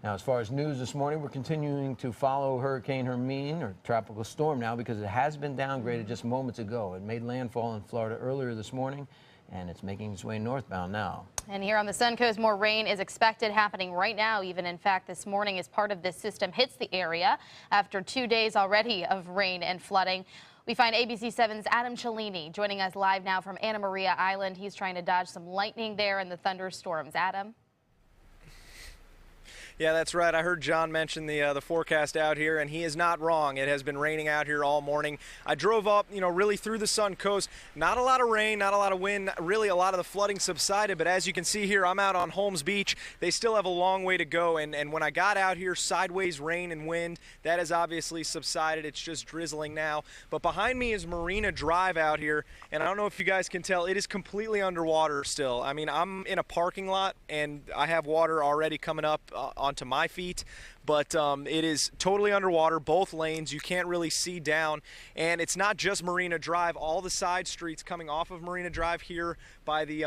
Now, as far as news this morning, we're continuing to follow Hurricane Hermine, or tropical storm now, because it has been downgraded just moments ago. It made landfall in Florida earlier this morning, and it's making its way northbound now. And here on the Suncoast, more rain is expected happening right now. Even in fact, this morning as part of this system hits the area after 2 days already of rain and flooding. We find ABC 7's Adam Cellini joining us live now from Anna Maria Island. He's trying to dodge some lightning there and the thunderstorms. Adam? Yeah, that's right. I heard John mention the forecast out here, and he is not wrong. It has been raining out here all morning. I drove up, really through the Sun Coast. Not a lot of rain, not a lot of wind. Really, a lot of the flooding subsided. But as you can see here, I'm out on Holmes Beach. They still have a long way to go. And when I got out here, sideways rain and wind, that has obviously subsided. It's just drizzling now. But behind me is Marina Drive out here, and I don't know if you guys can tell, it is completely underwater still. I mean, I'm in a parking lot, and I have water already coming up onto my feet, but it is totally underwater, both lanes. You can't really see down, and it's not just Marina Drive. All the side streets coming off of Marina Drive here by the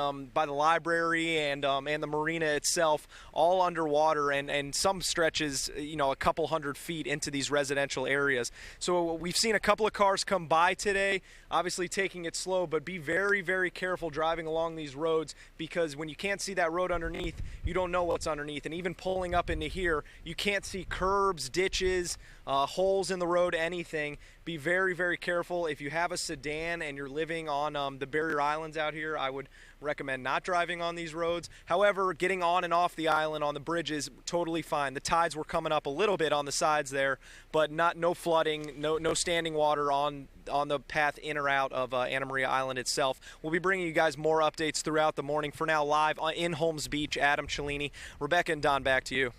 library and the marina itself, all underwater, and some stretches, a couple hundred feet into these residential areas. So we've seen a couple of cars come by today, obviously taking it slow, but be very, very careful driving along these roads, because when you can't see that road underneath, you don't know what's underneath. And even pulling up into here, you can't see curbs, ditches, holes in the road, anything. Be very, very careful. If you have a sedan and you're living on the barrier islands out here, I would recommend not driving on these roads. However, getting on and off the island on the bridges, totally fine. The tides were coming up a little bit on the sides there, but no flooding, no standing water on the path in or out of Anna Maria Island itself. We'll be bringing you guys more updates throughout the morning. For now, live in Holmes Beach, Adam Cellini. Rebecca and Don, back to you.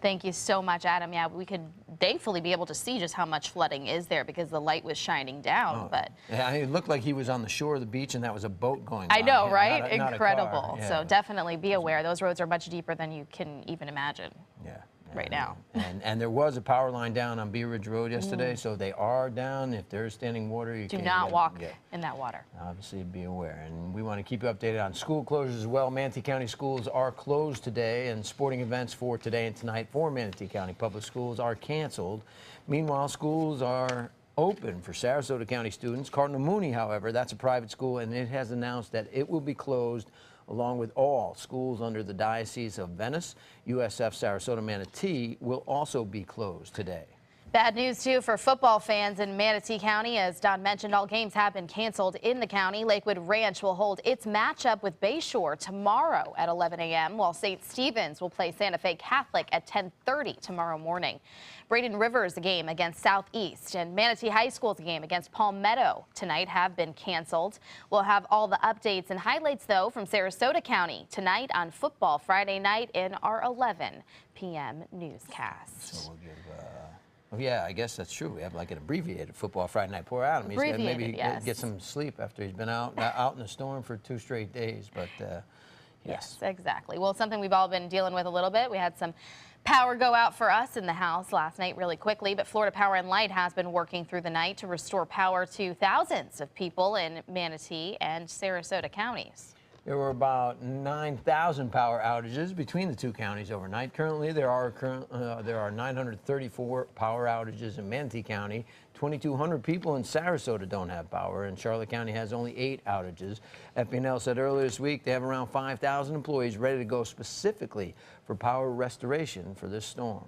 Thank you so much, Adam. Yeah, we could thankfully be able to see just how much flooding is there because the light was shining down. But yeah, it looked like he was on the shore of the beach and that was a boat going by. I know, right? Not a Incredible. Yeah. So definitely be aware. Those roads are much deeper than you can even imagine. Yeah. Right now. And there was a power line down on Bee Ridge Road yesterday, so they are down. If there's standing water, you do can't not walk in that water. Obviously, be aware. And we want to keep you updated on school closures as well. Manatee County schools are closed today, and sporting events for today and tonight for Manatee County Public Schools are canceled. Meanwhile, schools are open for Sarasota County students. Cardinal Mooney, however, that's a private school, and it has announced that it will be closed along with all schools under the Diocese of Venice. USF Sarasota Manatee will also be closed today. Bad news, too, for football fans in Manatee County. As Don mentioned, all games have been canceled in the county. Lakewood Ranch will hold its matchup with Bayshore tomorrow at 11 a.m., while St. Stephen's will play Santa Fe Catholic at 10:30 tomorrow morning. Braden Rivers' game against Southeast and Manatee High School's game against Palmetto tonight have been canceled. We'll have all the updates and highlights, though, from Sarasota County tonight on Football Friday night in our 11 p.m. newscast. So we'll give, yeah, I guess that's true. We have like an abbreviated Football Friday night. Poor Adam. He's got maybe get some sleep after he's been out in the storm for 2 straight days. But yes, exactly. Well, it's something we've all been dealing with a little bit. We had some power go out for us in the house last night really quickly, but Florida Power and Light has been working through the night to restore power to thousands of people in Manatee and Sarasota counties. There were about 9,000 power outages between the two counties overnight. Currently, there are 934 power outages in Manatee County. 2,200 people in Sarasota don't have power, and Charlotte County has only 8 outages. FP&L said earlier this week they have around 5,000 employees ready to go specifically for power restoration for this storm.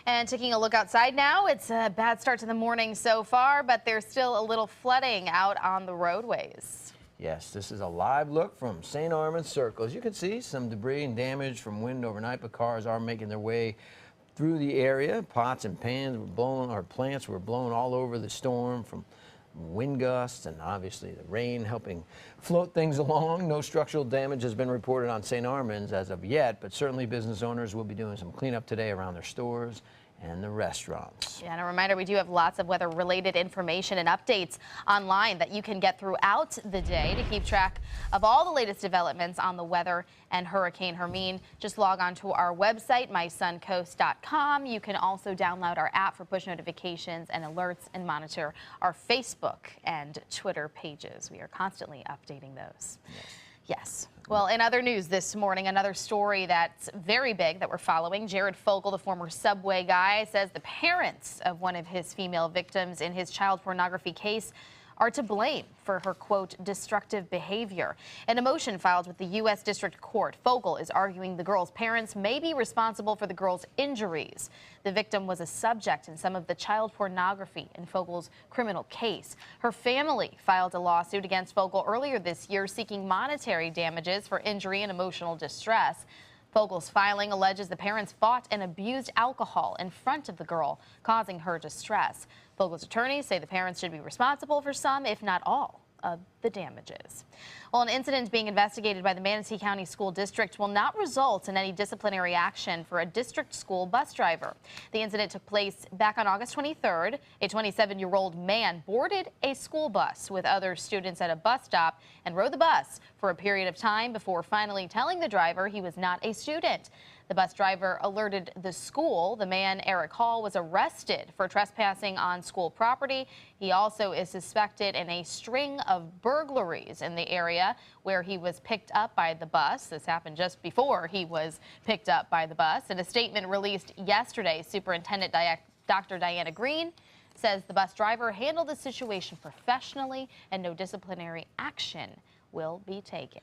And taking a look outside now, it's a bad start to the morning so far, but there's still a little flooding out on the roadways. Yes, this is a live look from St. Armand's Circle. As you can see, some debris and damage from wind overnight, but cars are making their way through the area. Pots and pans were blown, or plants were blown all over the storm from wind gusts, and obviously the rain helping float things along. No structural damage has been reported on St. Armand's as of yet, but certainly business owners will be doing some cleanup today around their stores and the restaurants. Yeah, and a reminder, we do have lots of weather-related information and updates online that you can get throughout the day to keep track of all the latest developments on the weather and Hurricane Hermine. Just log on to our website, mysuncoast.com. You can also download our app for push notifications and alerts and monitor our Facebook and Twitter pages. We are constantly updating those. Yes. Well, in other news this morning, another story that's very big that we're following. Jared Fogle, the former Subway guy, says the parents of one of his female victims in his child pornography case are to blame for her, quote, destructive behavior. In a motion filed with the U.S. District Court, Fogle is arguing the girl's parents may be responsible for the girl's injuries. The victim was a subject in some of the child pornography in Fogle's criminal case. Her family filed a lawsuit against Fogle earlier this year seeking monetary damages for injury and emotional distress. Vogel's filing alleges the parents fought and abused alcohol in front of the girl, causing her distress. Vogel's attorneys say the parents should be responsible for some, if not all, of the damages. Well, an incident being investigated by the Manatee County School District will not result in any disciplinary action for a district school bus driver. The incident took place back on August 23rd. A 27-year-old man boarded a school bus with other students at a bus stop and rode the bus for a period of time before finally telling the driver he was not a student. The bus driver alerted the school. The man, Eric Hall, was arrested for trespassing on school property. He also is suspected in a string of burglaries in the area where he was picked up by the bus. This happened just before he was picked up by the bus. In a statement released yesterday, Superintendent Dr. Diana Green says the bus driver handled the situation professionally and no disciplinary action will be taken.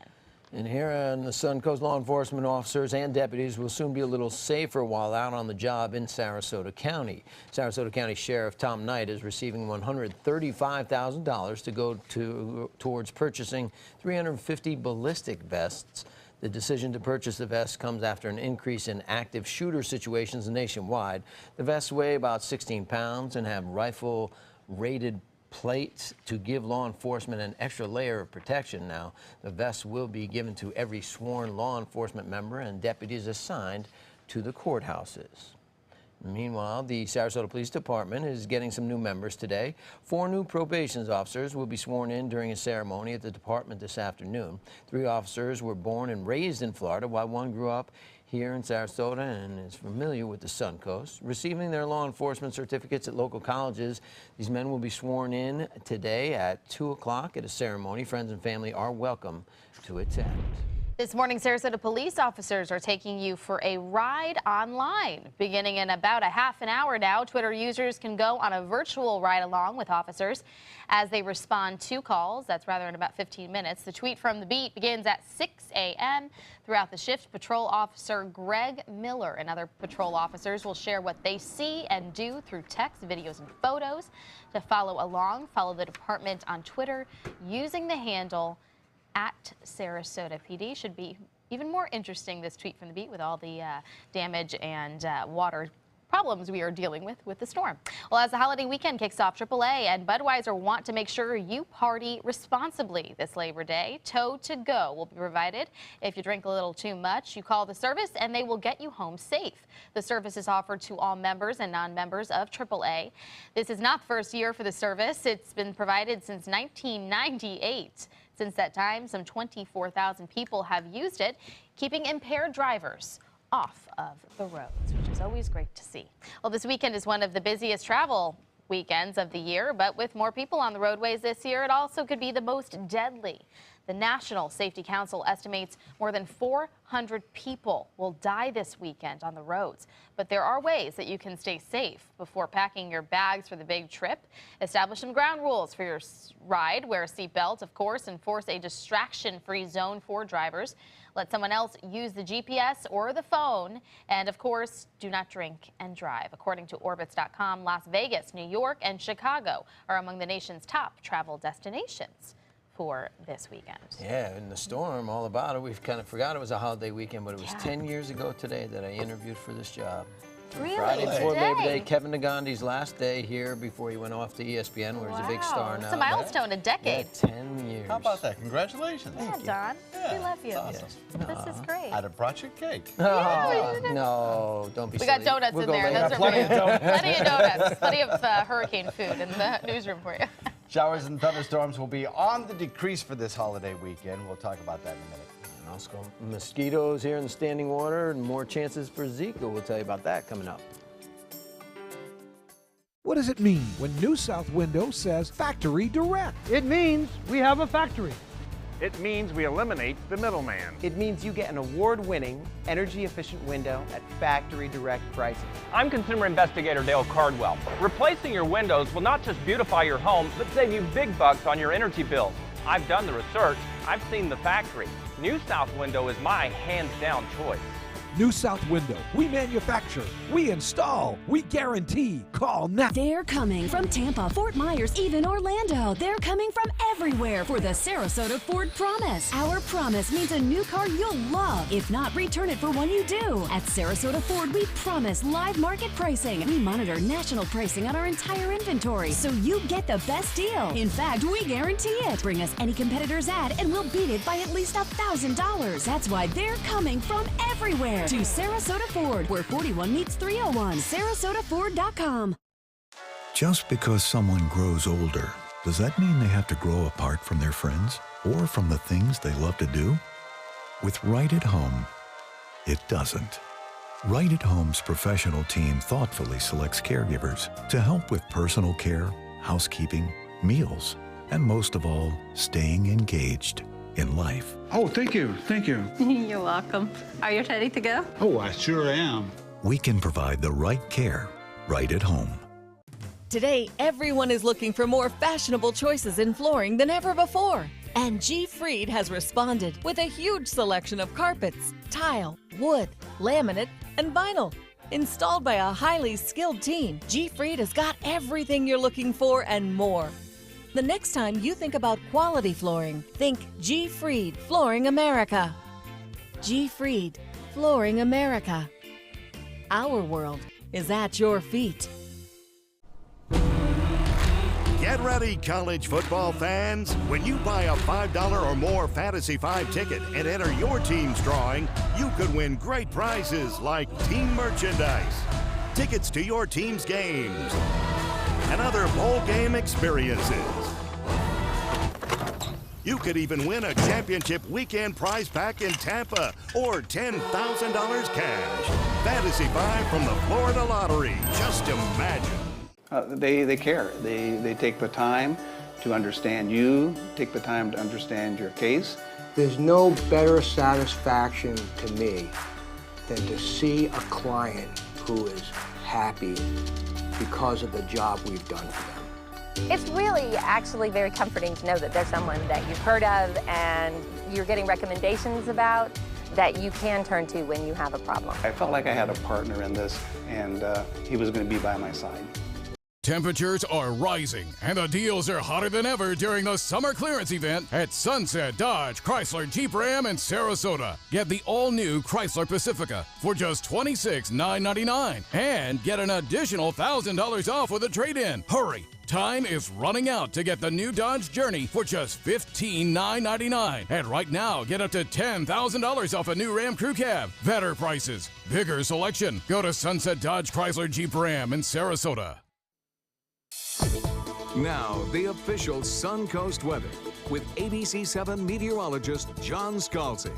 And here on the Suncoast, law enforcement officers and deputies will soon be a little safer while out on the job in Sarasota County. Sarasota County Sheriff Tom Knight is receiving $135,000 to go towards purchasing 350 ballistic vests. The decision to purchase the vests comes after an increase in active shooter situations nationwide. The vests weigh about 16 pounds and have rifle-rated plates to give law enforcement an extra layer of protection. Now, the vests will be given to every sworn law enforcement member and deputies assigned to the courthouses. Meanwhile, the Sarasota Police Department is getting some new members today. 4 new probation officers will be sworn in during a ceremony at the department this afternoon. 3 officers were born and raised in Florida, while 1 grew up here in Sarasota and is familiar with the Suncoast. Receiving their law enforcement certificates at local colleges, these men will be sworn in today at 2 o'clock at a ceremony. Friends and family are welcome to attend. This morning, Sarasota police officers are taking you for a ride online. Beginning in about a half an hour now, Twitter users can go on a virtual ride along with officers as they respond to calls. That's rather in about 15 minutes. The tweet from the beat begins at 6 a.m. Throughout the shift, patrol officer Greg Miller and other patrol officers will share what they see and do through text, videos, and photos. To follow along, follow the department on Twitter using the handle @Sarasota PD. Should be even more interesting, this tweet from the beat, with all the damage and water problems we are dealing with the storm. Well, as the holiday weekend kicks off, AAA and Budweiser want to make sure you party responsibly this Labor Day. Tow to Go will be provided. If you drink a little too much, you call the service and they will get you home safe. The service is offered to all members and non-members of AAA. This is not the first year for the service. It's been provided since 1998. Since that time, some 24,000 people have used it, keeping impaired drivers off of the roads, which is always great to see. Well, this weekend is one of the busiest travel weekends of the year, but with more people on the roadways this year, it also could be the most deadly. The National Safety Council estimates more than 400 people will die this weekend on the roads. But there are ways that you can stay safe before packing your bags for the big trip. Establish some ground rules for your ride. Wear a seatbelt, of course, enforce a distraction-free zone for drivers. Let someone else use the GPS or the phone. And, of course, do not drink and drive. According to Orbitz.com, Las Vegas, New York, and Chicago are among the nation's top travel destinations for this weekend. Yeah, and the storm, all about it. We've kind of forgot it was a holiday weekend, but it was 10 years ago today that I interviewed for this job. Really? Friday before Labor Day, Kevin Negandhi's last day here before he went off to ESPN, where he's a big star now. It's a milestone, a decade. Yeah, 10 years. How about that? Congratulations. Yeah, Don. We love you. Awesome. This is great. I'd have brought you cake. No, don't be We silly. got donuts in there. Those are plenty of donuts. Plenty of donuts. Plenty of hurricane food in the newsroom for you. Showers and thunderstorms will be on the decrease for this holiday weekend. We'll talk about that in a minute. And also mosquitoes here in the standing water and more chances for Zika. We'll tell you about that coming up. What does it mean when New South Window says Factory Direct? It means we have a factory. It means we eliminate the middleman. It means you get an award-winning, energy-efficient window at factory direct prices. I'm consumer investigator Dale Cardwell. Replacing your windows will not just beautify your home, but save you big bucks on your energy bills. I've done the research. I've seen the factory. New South Window is my hands-down choice. New South Window. We manufacture, we install, we guarantee. Call now. They're coming from Tampa, Fort Myers, even Orlando. They're coming from everywhere for the Sarasota Ford Promise. Our promise means a new car you'll love. If not, return it for one you do. At Sarasota Ford, we promise live market pricing. We monitor national pricing on our entire inventory, so you get the best deal. In fact, we guarantee it. Bring us any competitor's ad and we'll beat it by at least $1,000. That's why they're coming from everywhere to Sarasota Ford, where 41 meets 301. SarasotaFord.com. Just because someone grows older, does that mean they have to grow apart from their friends or from the things they love to do? With Right at Home, it doesn't. Right at Home's professional team thoughtfully selects caregivers to help with personal care, housekeeping, meals, and most of all, staying engaged in life. Oh, thank you. Thank you. You're welcome. Are you ready to go? Oh, I sure am. We can provide the right care right at home. Today, everyone is looking for more fashionable choices in flooring than ever before. And G. Fried has responded with a huge selection of carpets, tile, wood, laminate, and vinyl. Installed by a highly skilled team, G. Fried has got everything you're looking for and more. The next time you think about quality flooring, think G. Fried Flooring America. G. Fried Flooring America. Our world is at your feet. Get ready, college football fans. When you buy a $5 or more Fantasy 5 ticket and enter your team's drawing, you could win great prizes like team merchandise, tickets to your team's games, and other bowl game experiences. You could even win a championship weekend prize pack in Tampa or $10,000 cash. Fantasy 5 from the Florida Lottery. Just imagine. They care. They take the time to understand you, take the time to understand your case. There's no better satisfaction to me than to see a client who is happy because of the job we've done for them. It's really actually very comforting to know that there's someone that you've heard of and you're getting recommendations about that you can turn to when you have a problem. I felt like I had a partner in this, and he was going to be by my side. Temperatures are rising, and the deals are hotter than ever during the summer clearance event at Sunset Dodge Chrysler Jeep Ram in Sarasota. Get the all-new Chrysler Pacifica for just $26,999 and get an additional $1,000 off with a trade-in. Hurry! Time is running out to get the new Dodge Journey for just $15,999. And right now, get up to $10,000 off a new Ram Crew Cab. Better prices, bigger selection. Go to Sunset Dodge Chrysler Jeep Ram in Sarasota. Now, the official Suncoast weather with ABC7 meteorologist John Scalzi.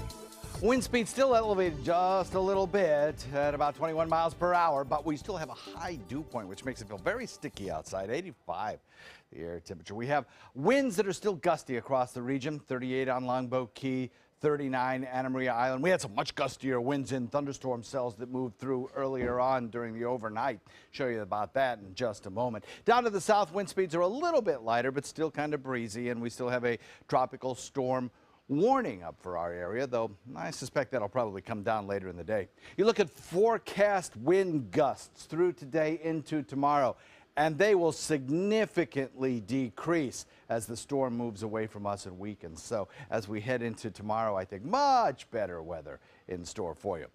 Wind speed still elevated just a little bit at about 21 miles per hour, but we still have a high dew point, which makes it feel very sticky outside, 85 the air temperature. We have winds that are still gusty across the region, 38 on Longboat Key, 39 Anna Maria Island. We had some much gustier winds in thunderstorm cells that moved through earlier on during the overnight. Show you about that in just a moment. Down to the south, wind speeds are a little bit lighter, but still kind of breezy, and we still have a tropical storm warning up for our area, though I suspect that'll probably come down later in the day. You look at forecast wind gusts through today into tomorrow, and they will significantly decrease as the storm moves away from us and weakens. So as we head into tomorrow, I think much better weather in store for you.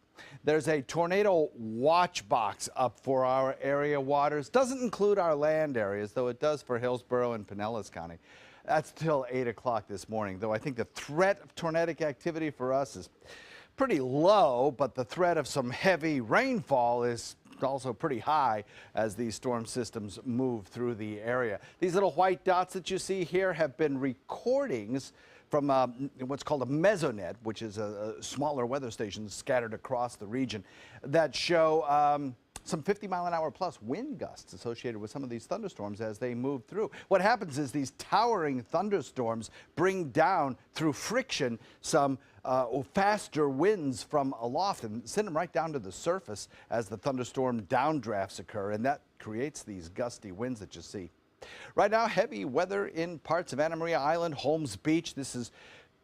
There's a tornado watch box up for our area waters. Doesn't include our land areas, though it does for Hillsborough and Pinellas County. That's till 8 o'clock this morning, though I think the threat of tornadic activity for us is pretty low, but the threat of some heavy rainfall is also pretty high as these storm systems move through the area. These little white dots that you see here have been recordings from what's called a mesonet, which is a smaller weather station scattered across the region that show some 50-mile-an-hour plus wind gusts associated with some of these thunderstorms as they move through. What happens is these towering thunderstorms bring down, through friction, some faster winds from aloft and send them right down to the surface as the thunderstorm downdrafts occur, and that creates these gusty winds that you see. Right now, heavy weather in parts of Anna Maria Island, Holmes Beach. This is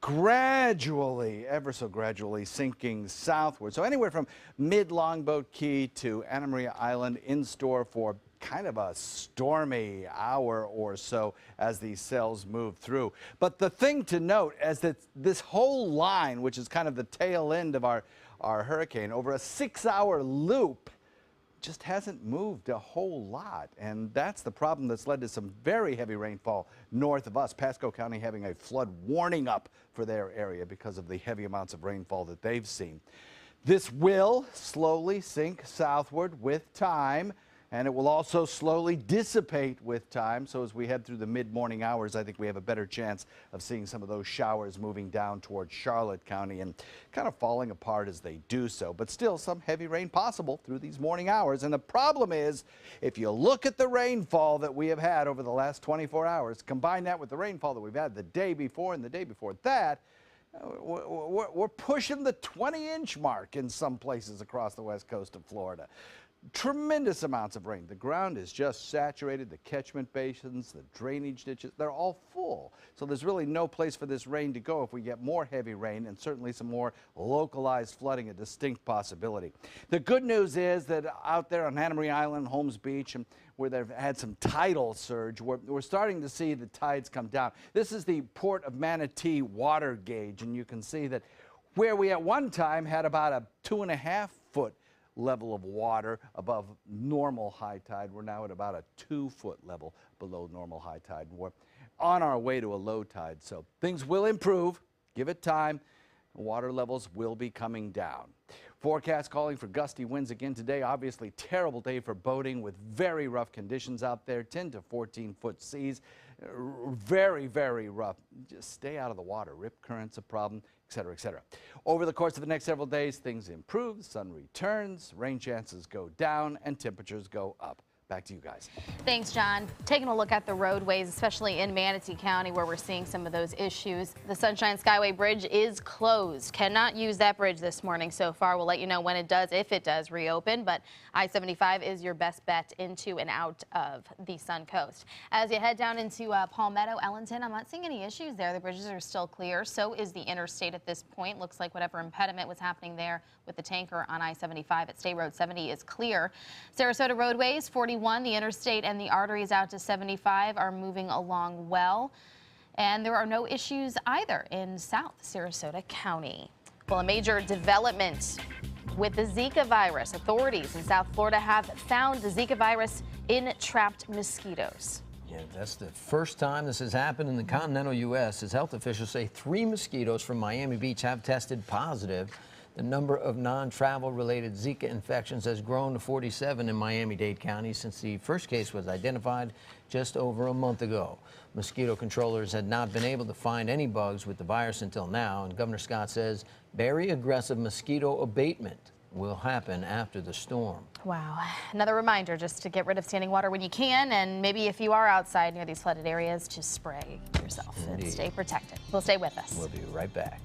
gradually, ever so gradually, sinking southward. So anywhere from mid-Longboat Key to Anna Maria Island in store for kind of a stormy hour or so as these cells move through. But the thing to note is that this whole line, which is kind of the tail end of our hurricane, over a 6-hour loop, just hasn't moved a whole lot. And that's the problem that's led to some very heavy rainfall north of us. Pasco County having a flood warning up for their area because of the heavy amounts of rainfall that they've seen. This will slowly sink southward with time, and it will also slowly dissipate with time. So as we head through the mid-morning hours, I think we have a better chance of seeing some of those showers moving down towards Charlotte County and kind of falling apart as they do so. But still some heavy rain possible through these morning hours. And the problem is, if you look at the rainfall that we have had over the last 24 hours, combine that with the rainfall that we've had the day before and the day before that, we're pushing the 20-inch mark in some places across the west coast of Florida. Tremendous amounts of rain. The ground is just saturated. The catchment basins, the drainage ditches, they're all full. So there's really no place for this rain to go if we get more heavy rain, and certainly some more localized flooding, a distinct possibility. The good news is that out there on Anna Maria Island, Holmes Beach, and where they've had some tidal surge, we're starting to see the tides come down. This is the Port of Manatee water gauge, and you can see that where we at one time had about a 2.5-foot level of water above normal high tide, we're now at about a 2-foot level below normal high tide. We're on our way to a low tide, so things will improve. Give it time. Water levels will be coming down. Forecast calling for gusty winds again today. Obviously, terrible day for boating with very rough conditions out there. 10 to 14-foot seas. Very, very rough. Just stay out of the water. Rip current's a problem, etc., etc. Over the course of the next several days, things improve. The sun returns. Rain chances go down and temperatures go up. Back to you guys. Thanks, John. Taking a look at the roadways, especially in Manatee County, where we're seeing some of those issues. The Sunshine Skyway Bridge is closed. Cannot use that bridge this morning so far. We'll let you know when it does, if it does reopen. But I-75 is your best bet into and out of the Suncoast. As you head down into Palmetto, Ellington, I'm not seeing any issues there. The bridges are still clear. So is the interstate at this point. Looks like whatever impediment was happening there with the tanker on I-75 at State Road 70 is clear. Sarasota roadways, 41, the interstate and the arteries out to 75 are moving along well. And there are no issues either in South Sarasota County. Well, a major development with the Zika virus. Authorities in South Florida have found the Zika virus in trapped mosquitoes. Yeah, that's the first time this has happened in the continental U.S. as health officials say 3 mosquitoes from Miami Beach have tested positive. The number of non-travel related Zika infections has grown to 47 in Miami-Dade County since the first case was identified just over a month ago. Mosquito controllers had not been able to find any bugs with the virus until now, and Governor Scott says very aggressive mosquito abatement will happen after the storm. Wow. Another reminder just to get rid of standing water when you can, and maybe if you are outside near these flooded areas, just spray yourself and stay protected. We'll stay with us. We'll be right back.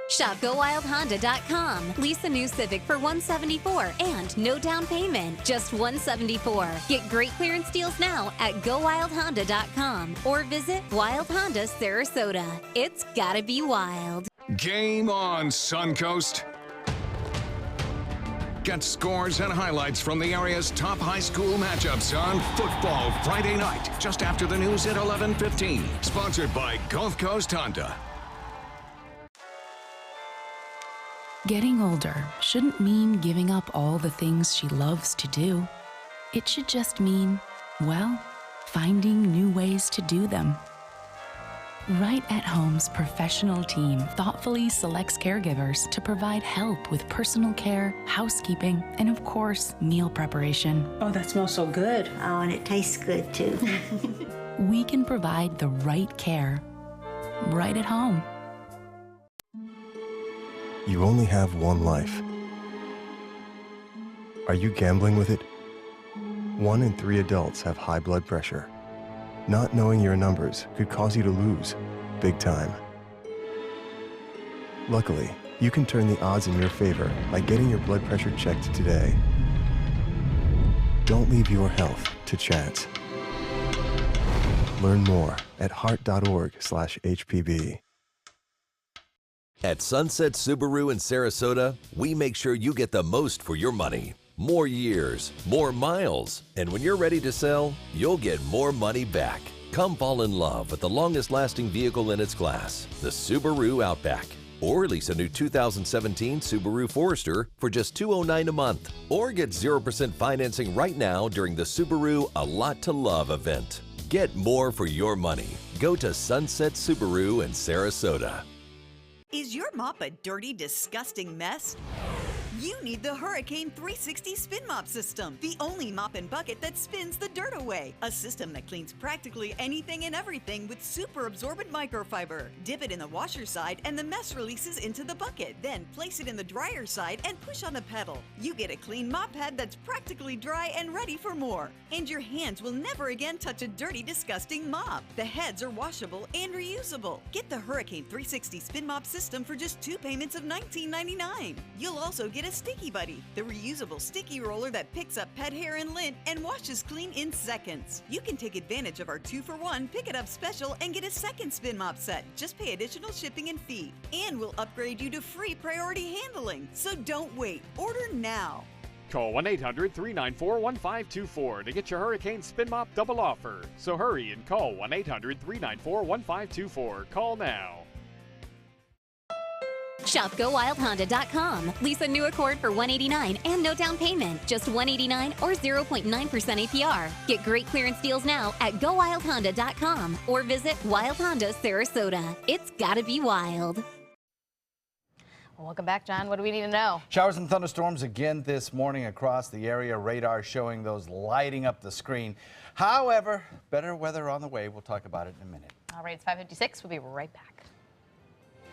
Shop GoWildHonda.com. Lease a new Civic for $174 and no down payment, just $174. Get great clearance deals now at GoWildHonda.com or visit Wild Honda Sarasota. It's gotta be wild. Game on, Suncoast. Get scores and highlights from the area's top high school matchups on Football Friday night, just after the news at 11:15. Sponsored by Gulf Coast Honda. Getting older shouldn't mean giving up all the things she loves to do. It should just mean, well, finding new ways to do them. Right at Home's professional team thoughtfully selects caregivers to provide help with personal care, housekeeping, and of course, meal preparation. Oh, that smells so good. Oh, and it tastes good too. We can provide the right care right at home. You only have one life. Are you gambling with it? 1 in 3 adults have high blood pressure. Not knowing your numbers could cause you to lose, big time. Luckily, you can turn the odds in your favor by getting your blood pressure checked today. Don't leave your health to chance. Learn more at heart.org/HPB. At Sunset Subaru in Sarasota, we make sure you get the most for your money. More years, more miles, and when you're ready to sell, you'll get more money back. Come fall in love with the longest-lasting vehicle in its class, the Subaru Outback. Or lease a new 2017 Subaru Forester for just $209 a month. Or get 0% financing right now during the Subaru A Lot to Love event. Get more for your money. Go to Sunset Subaru in Sarasota. Is your mop a dirty, disgusting mess? You need the Hurricane 360 Spin Mop System, the only mop and bucket that spins the dirt away. A system that cleans practically anything and everything with super absorbent microfiber. Dip it in the washer side and the mess releases into the bucket. Then place it in the dryer side and push on the pedal. You get a clean mop head that's practically dry and ready for more. And your hands will never again touch a dirty, disgusting mop. The heads are washable and reusable. Get the Hurricane 360 Spin Mop System for just 2 payments of $19.99. You'll also get a Sticky Buddy, the reusable sticky roller that picks up pet hair and lint and washes clean in seconds. You can take advantage of our 2-for-1 Pick It Up special and get a second spin mop set. Just pay additional shipping and fee. And we'll upgrade you to free priority handling. So don't wait. Order now. Call 1-800-394-1524 to get your Hurricane Spin Mop double offer. So hurry and call 1-800-394-1524. Call now. Shop GoWildHonda.com. Lease a new Accord for $189 and no down payment. Just $189 or 0.9% APR. Get great clearance deals now at GoWildHonda.com or visit Wild Honda Sarasota. It's gotta be wild. Welcome back, John. What do we need to know? Showers and thunderstorms again this morning across the area. Radar showing those lighting up the screen. However, better weather on the way. We'll talk about it in a minute. All right, it's 5:56. We'll be right back.